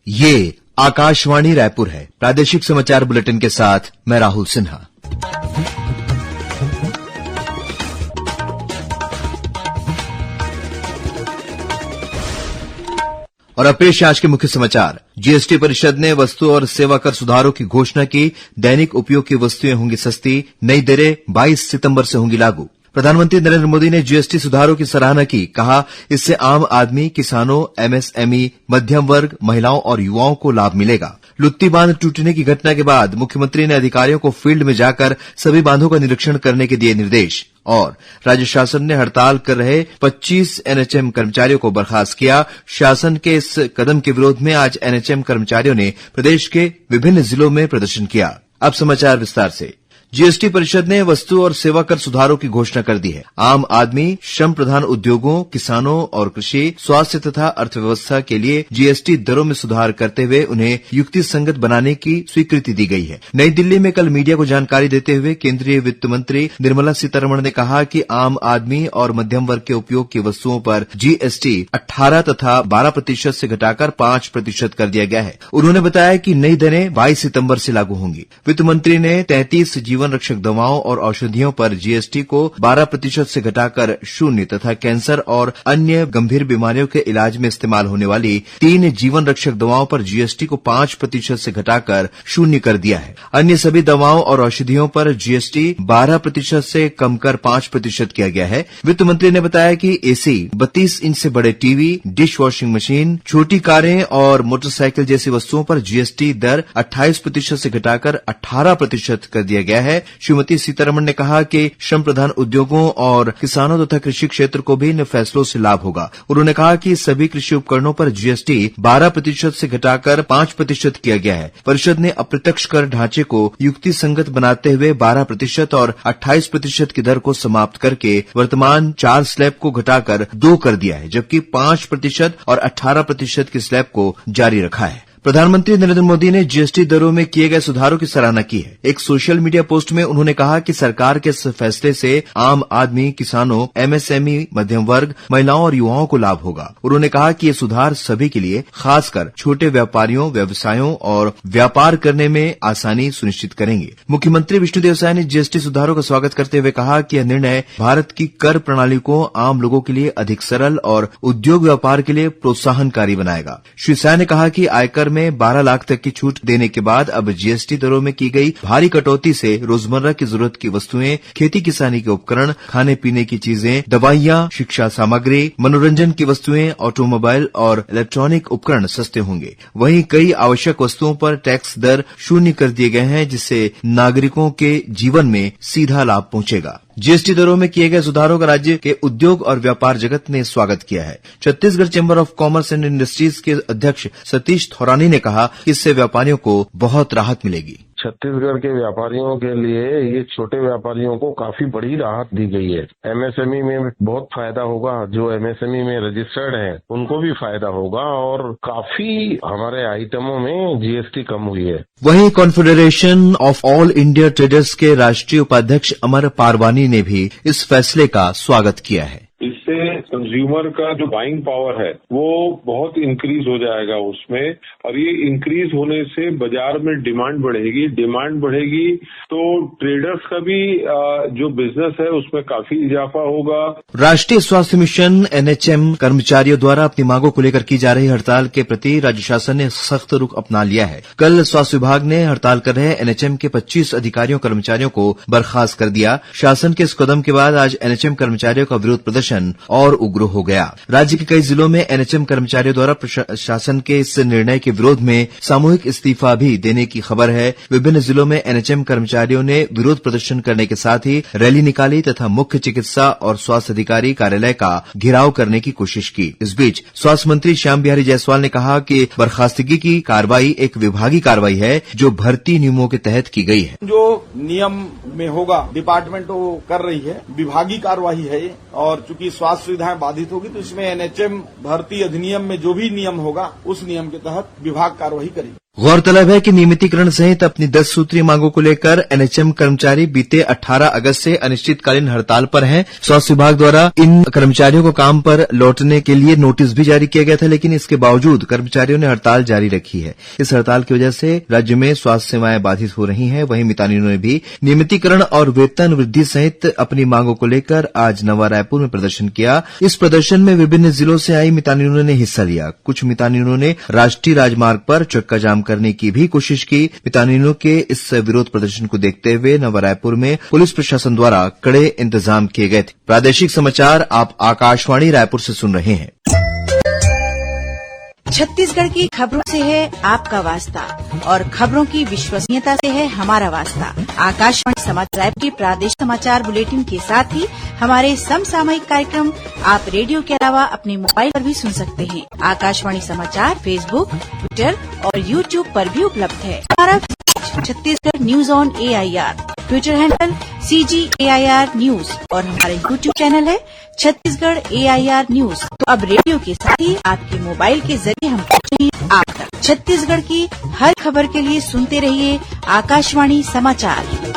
ये आकाशवाणी रायपुर है। प्रादेशिक समाचार बुलेटिन के साथ मैं राहुल सिन्हा। और अब पेश आज के मुख्य समाचार। जीएसटी परिषद ने वस्तु और सेवा कर सुधारों की घोषणा की। दैनिक उपयोग की वस्तुएं होंगी सस्ती, नई दरें 22 सितंबर से होंगी लागू। प्रधानमंत्री नरेंद्र मोदी ने जीएसटी सुधारों की सराहना की। कहा, इससे आम आदमी, किसानों, एमएसएमई, मध्यम वर्ग, महिलाओं और युवाओं को लाभ मिलेगा। लुत्ती बांध टूटने की घटना के बाद मुख्यमंत्री ने अधिकारियों को फील्ड में जाकर सभी बांधों का निरीक्षण करने के दिए निर्देश। और राज्य शासन ने हड़ताल कर रहे 25 एनएचएम कर्मचारियों को बर्खास्त किया। शासन के इस कदम के विरोध में आज एनएचएम कर्मचारियों ने प्रदेश के विभिन्न जिलों में प्रदर्शन किया। अब समाचार विस्तार से। जीएसटी परिषद ने वस्तु और सेवा कर सुधारों की घोषणा कर दी है। आम आदमी, श्रम प्रधान उद्योगों, किसानों और कृषि, स्वास्थ्य तथा अर्थव्यवस्था के लिए जीएसटी दरों में सुधार करते हुए उन्हें युक्ति संगत बनाने की स्वीकृति दी गई है। नई दिल्ली में कल मीडिया को जानकारी देते हुए केंद्रीय वित्त मंत्री निर्मला सीतारमण ने कहा कि आम आदमी और मध्यम वर्ग के उपयोग की वस्तुओं पर जीएसटी 18 तथा 12% से घटाकर 5% कर दिया गया है। उन्होंने बताया कि नई दरें 22 सितंबर से लागू होंगी। वित्त मंत्री ने 33 जीवन रक्षक दवाओं और औषधियों पर जीएसटी को 12% से घटाकर 0 तथा कैंसर और अन्य गंभीर बीमारियों के इलाज में इस्तेमाल होने वाली 3 जीवन रक्षक दवाओं पर जीएसटी को 5% से घटाकर 0 कर दिया है। अन्य सभी दवाओं और औषधियों पर जीएसटी 12% से कम कर 5% किया गया है। वित्त मंत्री ने बताया कि एसी, 32 इंच से बड़े टीवी, डिश वॉशिंग मशीन, छोटी कारें और मोटरसाइकिल जैसी वस्तुओं पर जीएसटी दर 28% से घटाकर 18% कर दिया गया है। श्रीमती सीतारमण ने कहा कि श्रम प्रधान उद्योगों और किसानों तथा कृषि क्षेत्र को भी इन फैसलों से लाभ होगा। उन्होंने कहा कि सभी कृषि उपकरणों पर जीएसटी 12% से घटाकर 5% किया गया है। परिषद ने अप्रत्यक्ष कर ढांचे को युक्ति संगत बनाते हुए 12% और 28% की दर को समाप्त करके वर्तमान 4 स्लैब को घटाकर 2 कर दिया है, जबकि 5% और 18% की स्लैब को जारी रखा है। प्रधानमंत्री नरेंद्र मोदी ने जीएसटी दरों में किए गए सुधारों की सराहना की है। एक सोशल मीडिया पोस्ट में उन्होंने कहा कि सरकार के इस फैसले से आम आदमी, किसानों, एमएसएमई, मध्यम वर्ग, महिलाओं और युवाओं को लाभ होगा। उन्होंने कहा कि ये सुधार सभी के लिए, खासकर छोटे व्यापारियों, व्यवसायों और व्यापार करने में आसानी सुनिश्चित करेंगे। मुख्यमंत्री विष्णुदेव साय ने जीएसटी सुधारों का स्वागत करते हुए कहा कि यह निर्णय भारत की कर प्रणाली को आम लोगों के लिए अधिक सरल और उद्योग व्यापार के लिए प्रोत्साहनकारी बनाएगा। श्री साय ने कहा कि आयकर में 12 लाख तक की छूट देने के बाद अब जीएसटी दरों में की गई भारी कटौती से रोजमर्रा की जरूरत की वस्तुएं, खेती किसानी के उपकरण, खाने पीने की चीजें, दवाइयां, शिक्षा सामग्री, मनोरंजन की वस्तुएं, ऑटोमोबाइल और इलेक्ट्रॉनिक उपकरण सस्ते होंगे। वहीं कई आवश्यक वस्तुओं पर टैक्स दर 0 कर दिए गए हैं, जिससे नागरिकों के जीवन में सीधा लाभ पहुंचेगा। जीएसटी दरों में किए गए सुधारों का राज्य के उद्योग और व्यापार जगत ने स्वागत किया है। Chhattisgarh chamber of commerce and industries के अध्यक्ष सतीश थौरानी ने कहा कि इससे व्यापारियों को बहुत राहत मिलेगी। छत्तीसगढ़ के व्यापारियों के लिए ये छोटे व्यापारियों को काफी बड़ी राहत दी गई है। एमएसएमई में बहुत फायदा होगा, जो एमएसएमई में रजिस्टर्ड हैं उनको भी फायदा होगा और काफी हमारे आइटमों में जीएसटी कम हुई है। वहीं confederation of all India traders के राष्ट्रीय उपाध्यक्ष अमर पारवानी ने भी इस फैसले का स्वागत किया है। इससे कंज्यूमर का जो बाइंग पावर है वो बहुत इंक्रीज हो जाएगा उसमें, और ये इंक्रीज होने से बाजार में डिमांड बढ़ेगी। डिमांड बढ़ेगी तो ट्रेडर्स का भी जो बिजनेस है उसमें काफी इजाफा होगा। राष्ट्रीय स्वास्थ्य मिशन एनएचएम कर्मचारियों द्वारा अपनी मांगों को लेकर की जा रही हड़ताल के प्रति राज्य शासन ने सख्त रुख अपना लिया है। कल स्वास्थ्य विभाग ने हड़ताल कर रहे एनएचएम के 25 अधिकारियों कर्मचारियों को बर्खास्त कर दिया। शासन के इस कदम के बाद आज एनएचएम कर्मचारियों का विरोध प्रदर्शन और उग्र हो गया। राज्य के कई जिलों में एनएचएम कर्मचारियों द्वारा प्रशासन के इस निर्णय के विरोध में सामूहिक इस्तीफा भी देने की खबर है। विभिन्न जिलों में एनएचएम कर्मचारियों ने विरोध प्रदर्शन करने के साथ ही रैली निकाली तथा मुख्य चिकित्सा और स्वास्थ्य अधिकारी कार्यालय का घेराव करने की कोशिश की। इस बीच स्वास्थ्य मंत्री श्याम बिहारी जायसवाल ने कहा कि बर्खास्तगी की कार्रवाई एक विभागीय कार्रवाई है जो भर्ती नियमों के तहत की गई है। जो नियम में होगा डिपार्टमेंट वो कर रही है, विभागीय कार्रवाई है और चूंकि स्वास्थ्य सुविधाएं बाधित होगी तो इसमें एनएचएम भर्ती अधिनियम में जो भी नियम होगा उस नियम के तहत विभाग कार्रवाई करेगी। गौरतलब है कि नियमितीकरण सहित अपनी 10 सूत्रीय मांगों को लेकर एनएचएम कर्मचारी बीते 18 अगस्त से अनिश्चितकालीन हड़ताल पर हैं। स्वास्थ्य विभाग द्वारा इन कर्मचारियों को काम पर लौटने के लिए नोटिस भी जारी किया गया था, लेकिन इसके बावजूद कर्मचारियों ने हड़ताल जारी रखी है। इस हड़ताल की वजह से राज्य में स्वास्थ्य सेवाएं बाधित हो रही हैं। वहीं मितानिनों ने भी नियमितीकरण और वेतन वृद्धि सहित अपनी मांगों को लेकर आज नवा रायपुर में प्रदर्शन किया। इस प्रदर्शन में विभिन्न जिलों से आई मितानिनों ने हिस्सा लिया। कुछ मितानिनों ने राष्ट्रीय राजमार्ग पर चक्का जाम करने की भी कोशिश की। मितानिनों के इस विरोध प्रदर्शन को देखते हुए नवा रायपुर में पुलिस प्रशासन द्वारा कड़े इंतजाम किए गए थे। प्रादेशिक समाचार आप आकाशवाणी रायपुर से सुन रहे हैं। छत्तीसगढ़ की खबरों से है आपका वास्ता और खबरों की विश्वसनीयता से है हमारा वास्ता। आकाशवाणी समाचार के प्रादेशिक समाचार बुलेटिन के साथ ही हमारे समसामयिक कार्यक्रम आप रेडियो के अलावा अपने मोबाइल पर भी सुन सकते हैं। आकाशवाणी समाचार फेसबुक, ट्विटर और यूट्यूब पर भी उपलब्ध है। हमारा Chhattisgarh news on AIR, Twitter handle CGAIR news और हमारा यूट्यूब चैनल है छत्तीसगढ़ AIR न्यूज। तो अब रेडियो के साथ ही आपके मोबाइल के जरिए हम पहुंचे हैं आप तक। छत्तीसगढ़ की हर खबर के लिए सुनते रहिए आकाशवाणी समाचार।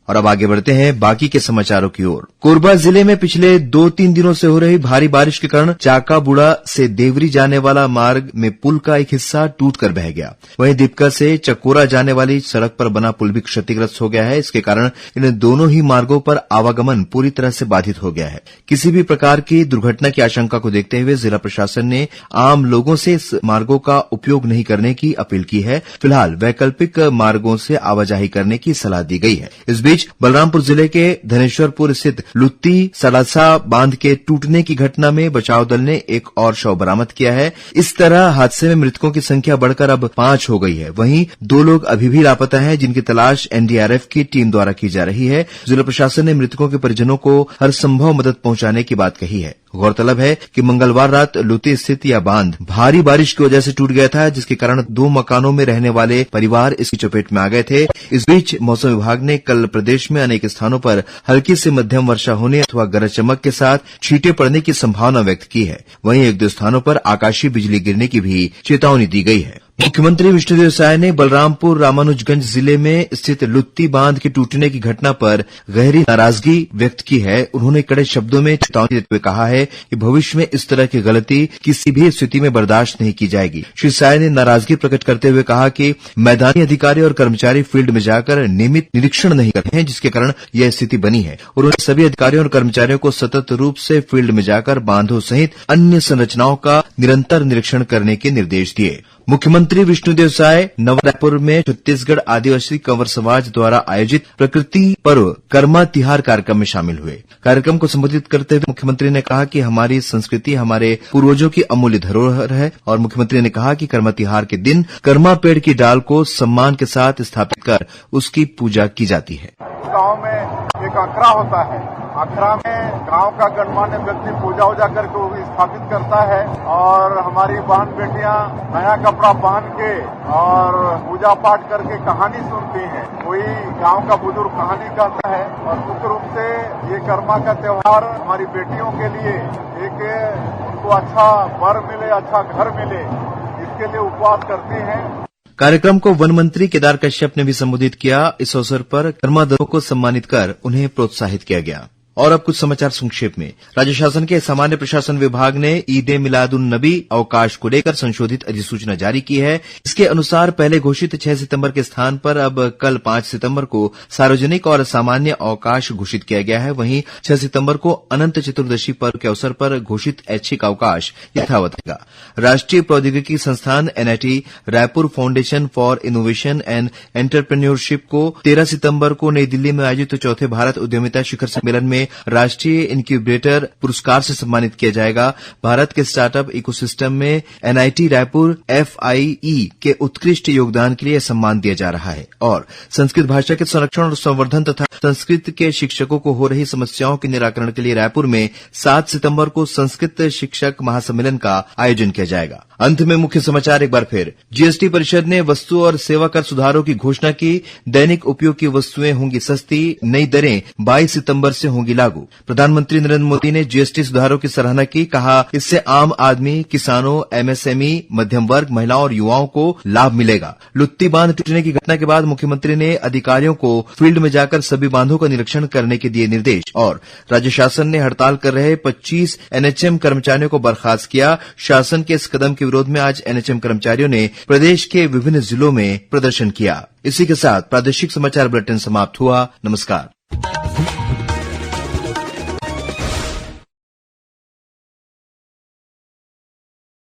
और अब आगे बढ़ते हैं बाकी के समाचारों की ओर। कोरबा जिले में पिछले 2-3 दिनों से हो रही भारी बारिश के कारण चाकाबुड़ा से देवरी जाने वाला मार्ग में पुल का एक हिस्सा टूटकर बह गया। वहीं दीपका से चकोरा जाने वाली सड़क पर बना पुल भी क्षतिग्रस्त हो गया है। इसके कारण इन दोनों ही मार्गों पर आवागमन पूरी तरह से बाधित हो गया है। किसी भी प्रकार की दुर्घटना की आशंका को देखते हुए जिला प्रशासन ने आम लोगों से इस मार्गों का उपयोग नहीं करने की अपील की है। फिलहाल वैकल्पिक मार्गों से आवाजाही करने की सलाह दी गई है। इस बीच बलरामपुर जिले के धनेश्वरपुर स्थित लुत्ती सड़ासा बांध के टूटने की घटना में बचाव दल ने एक और शव बरामद किया है। इस तरह हादसे में मृतकों की संख्या बढ़कर अब 5 हो गई है। वहीं 2 लोग अभी भी लापता हैं, जिनकी तलाश एनडीआरएफ की टीम द्वारा की जा रही है। जिला प्रशासन ने मृतकों के परिजनों को हर संभव मदद पहुंचाने की बात कही है। गौरतलब है कि मंगलवार रात लुत्ती स्थित यह बांध भारी बारिश की वजह से टूट गया था, जिसके कारण 2 मकानों में रहने वाले परिवार इसकी चपेट में आ गए थे। इस बीच मौसम विभाग ने कल प्रदेश में अनेक स्थानों पर हल्की से मध्यम वर्षा होने अथवा गरज चमक के साथ छींटे पड़ने की संभावना व्यक्त की है। वहीं 1-2 स्थानों पर आकाशीय बिजली गिरने की भी चेतावनी दी गई है। मुख्यमंत्री विष्णुदेव साय ने बलरामपुर रामानुजगंज जिले में स्थित लुत्ती बांध के टूटने की घटना पर गहरी नाराजगी व्यक्त की है। उन्होंने कड़े शब्दों में चेतावनी देते हुए कहा है कि भविष्य में इस तरह की गलती किसी भी स्थिति में बर्दाश्त नहीं की जाएगी। श्री साय ने नाराजगी प्रकट करते हुए कहा कि मैदानी अधिकारी और कर्मचारी फील्ड में जाकर नियमित निरीक्षण नहीं करते हैं, जिसके कारण यह स्थिति बनी है। उन्होंने सभी अधिकारियों और कर्मचारियों को सतत रूप से फील्ड में जाकर बांधों सहित अन्य संरचनाओं का निरंतर निरीक्षण करने के निर्देश दिए। मुख्यमंत्री विष्णुदेव साय नवा रायपुर में छत्तीसगढ़ आदिवासी कंवर समाज द्वारा आयोजित प्रकृति पर्व कर्मा तिहार कार्यक्रम में शामिल हुए। कार्यक्रम को संबोधित करते हुए मुख्यमंत्री ने कहा कि हमारी संस्कृति हमारे पूर्वजों की अमूल्य धरोहर है और मुख्यमंत्री ने कहा कि कर्मा तिहार के दिन कर्मा पेड़ की डाल को सम्मान के साथ स्थापित कर उसकी पूजा की जाती है। गांव में एक अखड़ा होता है। अखड़ा में गांव का गणमान्य व्यक्ति पूजा उजा करके वो स्थापित करता है और हमारी बहन बेटियां नया कपड़ा पहन के और पूजा पाठ करके कहानी सुनती हैं। कोई गांव का बुजुर्ग कहानी कहता है और मुख्य रूप से ये कर्मा का त्योहार हमारी बेटियों के लिए एक उनको अच्छा वर मिले, अच्छा घर मिले, इसके लिए उपवास करती हैं। कार्यक्रम को वन मंत्री केदार कश्यप ने भी संबोधित किया। इस अवसर पर कर्मादरों को सम्मानित कर उन्हें प्रोत्साहित किया गया। और अब कुछ समाचार संक्षेप में। राज्य शासन के सामान्य प्रशासन विभाग ने ईद-ए मिलाद-उन-नबी अवकाश को लेकर संशोधित अधिसूचना जारी की है। इसके अनुसार पहले घोषित 6 सितंबर के स्थान पर अब कल 5 सितंबर को सार्वजनिक और सामान्य अवकाश घोषित किया गया है। वहीं 6 सितंबर को अनंत चतुर्दशी पर्व के अवसर पर घोषित ऐच्छिक अवकाश यथावत रहेगा। राष्ट्रीय प्रौद्योगिकी संस्थान NIT Raipur foundation for innovation and entrepreneurship को 13 सितंबर को नई दिल्ली में आयोजित चौथे भारत उद्यमिता शिखर सम्मेलन में राष्ट्रीय इनक्यूबेटर पुरस्कार से सम्मानित किया जाएगा। भारत के स्टार्टअप इकोसिस्टम में NIT रायपुर FIE के उत्कृष्ट योगदान के लिए सम्मान दिया जा रहा है। और संस्कृत भाषा के संरक्षण और संवर्धन तथा संस्कृत के शिक्षकों को हो रही समस्याओं के निराकरण के लिए रायपुर में 7 सितंबर को संस्कृत शिक्षक महासम्मेलन का आयोजन किया जाएगा। अंत में मुख्य समाचार एक बार फिर। जीएसटी परिषद ने वस्तु और सेवा कर सुधारों की घोषणा की। दैनिक उपयोग की वस्तुएं होंगी सस्ती, नई दरें 22 सितंबर से होंगी होगी लागू। प्रधानमंत्री नरेंद्र मोदी ने जीएसटी सुधारों की सराहना की, कहा इससे आम आदमी, किसानों, एमएसएमई, मध्यम वर्ग, महिलाओं और युवाओं को लाभ मिलेगा। लुत्ती बांध टूटने की घटना के बाद मुख्यमंत्री ने अधिकारियों को फील्ड में जाकर सभी बांधों का निरीक्षण करने के दिए निर्देश और राज्य शासन ने हड़ताल कर रहे 25 एनएचएम कर्मचारियों को बर्खास्त किया। शासन के इस कदम के विरोध में आज एनएचएम कर्मचारियों ने प्रदेश के विभिन्न जिलों में प्रदर्शन किया। इसी के साथ प्रादेशिक समाचार बुलेटिन समाप्त हुआ। नमस्कार।